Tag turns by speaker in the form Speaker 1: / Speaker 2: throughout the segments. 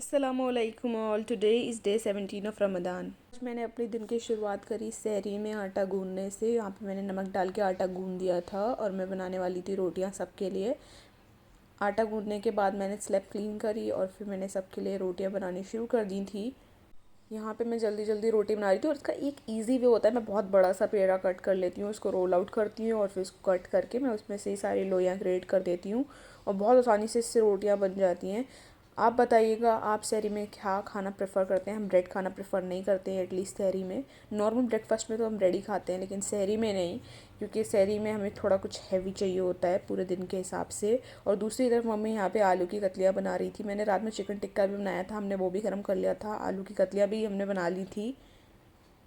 Speaker 1: अस्सलामुअलैकुम all. Today is day 17 of Ramadan. आज मैंने अपने दिन की शुरुआत करी सहरी में आटा गूंदने से। यहाँ पे मैंने नमक डाल के आटा गूंद दिया था और मैं बनाने वाली थी रोटियाँ सबके लिए। आटा गूंदने के बाद मैंने स्लैब क्लीन करी और फिर मैंने सबके लिए रोटियाँ बनानी शुरू कर दी थी। यहाँ पे मैं जल्दी जल्दी रोटी बना रही थी और इसका एक इजी वे होता है। मैं बहुत बड़ा सा पेड़ा कट कर लेती हूँ, उसको रोल आउट करती हूँ और फिर उसको कट करके मैं उसमें से ही सारी लोइयाँ क्रिएट कर देती हूँ और बहुत आसानी से इससे रोटियाँ बन जाती हैं। आप बताइएगा आप सहरी में क्या खाना प्रेफर करते हैं। हम ब्रेड खाना प्रेफर नहीं करते हैं एटलीस्ट सहरी में। नॉर्मल ब्रेकफास्ट में तो हम ब्रेड ही खाते हैं लेकिन सहरी में नहीं, क्योंकि सहरी में हमें थोड़ा कुछ हैवी चाहिए होता है पूरे दिन के हिसाब से। और दूसरी तरफ मम्मी यहाँ पे आलू की कतलियाँ बना रही थी। मैंने रात में चिकन टिक्का भी बनाया था, हमने वो भी गर्म कर लिया था। आलू की कतलियाँ भी हमने बना ली थी।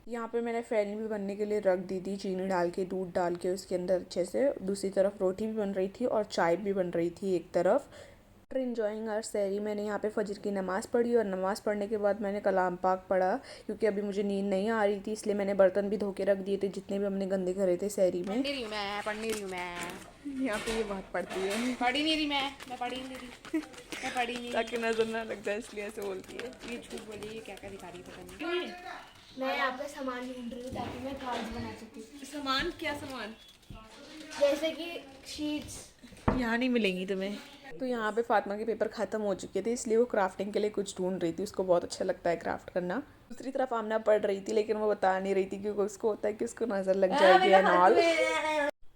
Speaker 1: यहाँ पे मैंने फ़ैनी भी बनने के लिए रख दी थी, चीनी डाल के दूध डाल के उसके अंदर अच्छे से। दूसरी तरफ रोटी भी बन रही थी और चाय भी बन रही थी एक तरफ। आफ्टर इन्जॉइंग आवर सहरी मैंने यहाँ पे फजर की नमाज़ पढ़ी और नमाज़ पढ़ने के बाद मैंने कलाम पाक पढ़ा, क्योंकि अभी मुझे नींद नहीं आ रही थी इसलिए मैंने बर्तन भी धो के रख दिए थे जितने भी हमने गंदे करे थे सहरी में।
Speaker 2: पढ़ नहीं रही हूँ मैं।
Speaker 1: यहाँ पे ये बहुत पढ़ती है।
Speaker 2: पढ़ी नहीं रही मैं पढ़ी नहीं रही मैं पढ़ी नहीं
Speaker 1: ताकि नजर ना लग जाए इसलिए ऐसे बोलती है।
Speaker 2: ये झूठ बोली, ये क्या क्या दिखा रही है पता नहीं।
Speaker 3: मैं यहाँ पे सामान ढूंढ रही हूँ ताकि मैं कार्ड बना सकूँ।
Speaker 1: सामान क्या सामान?
Speaker 3: जैसे कि शीट्स।
Speaker 1: यहाँ नहीं मिलेंगी तुम्हें। तो यहाँ पे फातिमा के पेपर ख़त्म हो चुके थे इसलिए वो क्राफ्टिंग के लिए कुछ ढूंढ रही थी। उसको बहुत अच्छा लगता है क्राफ्ट करना। दूसरी तरफ आमना पढ़ रही थी लेकिन वो बता नहीं रही थी क्योंकि उसको होता है कि उसको नज़र लग जाएगी एंड ऑल।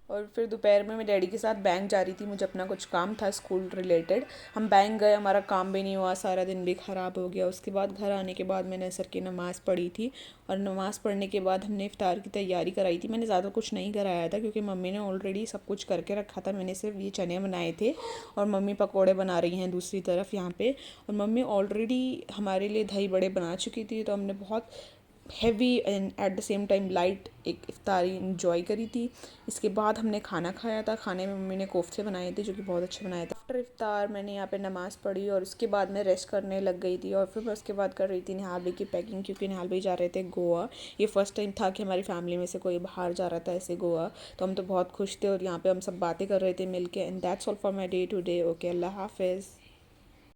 Speaker 1: और फिर दोपहर में मैं डैडी के साथ बैंक जा रही थी, मुझे अपना कुछ काम था स्कूल रिलेटेड। हम बैंक गए, हमारा काम भी नहीं हुआ, सारा दिन भी ख़राब हो गया। उसके बाद घर आने के बाद मैंने असर की नमाज़ पढ़ी थी और नमाज़ पढ़ने के बाद हमने इफ्तार की तैयारी कराई थी। मैंने ज़्यादा कुछ नहीं कराया था क्योंकि मम्मी ने ऑलरेडी सब कुछ करके रखा था। मैंने सिर्फ ये चने बनाए थे और मम्मी पकौड़े बना रही हैं दूसरी तरफ यहाँ पे। और मम्मी ऑलरेडी हमारे लिए दही बड़े बना चुकी थी, तो हमने बहुत heavy and at the same time light एक इफ्तारी इंजॉय करी थी। इसके बाद हमने खाना खाया था। खाने में मम्मी ने कोफ्ते बनाए थे जो कि बहुत अच्छे बनाए थे। आफ्टर इफ्तार मैंने यहाँ पे नमाज़ पढ़ी और उसके बाद मैं रेस्ट करने लग गई थी और फिर मैं उसके बाद कर रही थी निहाल भाई की पैकिंग, क्योंकि निहाल भाई जा रहे थे गोवा। ये फर्स्ट टाइम था कि हमारी फैमिली में से कोई बाहर जा रहा था ऐसे गोवा, तो हम तो बहुत खुश थे और यहाँ पर हम सब बातें कर रहे थे मिल के। And that's all for my day to day. Okay, अल्लाह हाफिज़।